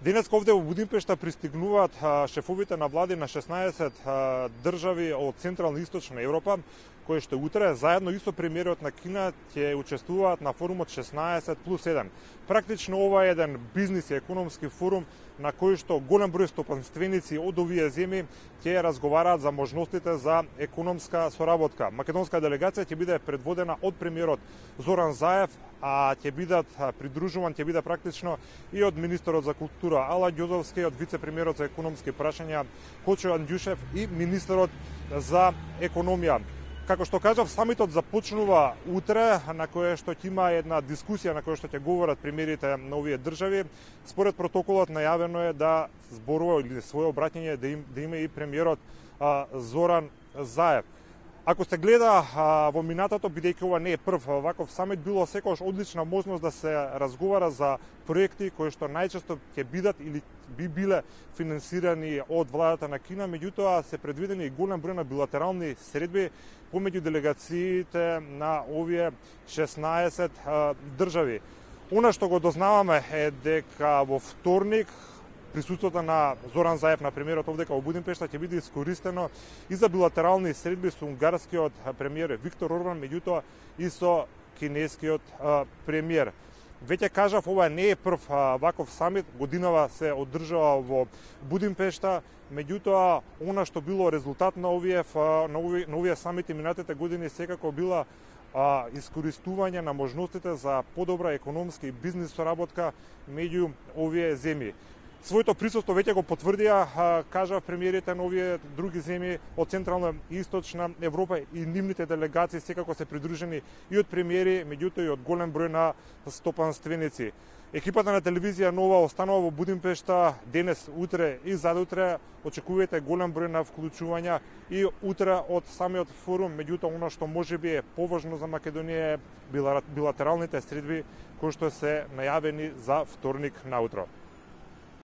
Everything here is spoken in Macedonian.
Денес овде во Будимпешта пристигнуваат шефовите на влади на 16 држави од Централна и Источна Европа, кои што утре заедно и со премиерот на Кина ќе учествуваат на форумот 16+1. Практично ова е еден бизнис и економски форум на кој што голем број стопанственици од овие земји ќе разговараат за можностите за економска соработка. Македонска делегација ќе биде предводена од премиерот Зоран Заев, а ќе бидат придружуван практично и од министерот за култура Ала Ѓозовски, од вице-премиерот за економски прашања Кочо Анѓушев и министерот за економија. Како што кажав, самитот започнува утре, на кој што ќе има една дискусија на која што ќе говорат премиерите на овие држави. Според протоколот најавено е да зборува или своје обраќање да има и премиерот Зоран Заев. Ако се гледа во минатото, бидејќи ова не е прв ваков самит, било секогаш одлична можност да се разговара за проекти кои што најчесто ќе бидат или би биле финансирани од владата на Кина, меѓутоа се предвидени и голем број на билатерални средби помеѓу делегациите на овие 16 држави. Она што го дознаваме е дека во вторник присуството на Зоран Заев, на премиерот овдека во Будимпешта, ќе биде искористено и за билатерални средби со унгарскиот премиер Виктор Орбан, меѓутоа и со кинескиот премиер. Веќе кажав, ова не е прв ваков самит, годинава се одржава во Будимпешта, меѓутоа она што било резултат на овие самити минатите години секако била искористување на можностите за подобра економска и бизнис соработка меѓу овие земји. Своето присуство веќе го потврдија, кажав, премиерите на овие други земји од Централна и Источна Европа и нивните делегации секако се придружени и од премиери, меѓутоа и од голем број на стопанственици. Екипата на телевизија Нова останува во Будимпешта денес, утре и задутре. Очекувате голем број на вклучувања и утре од самиот форум, меѓутоа она што можеби е поважно за Македонија е билатералните средби кои што се најавени за вторник наутро.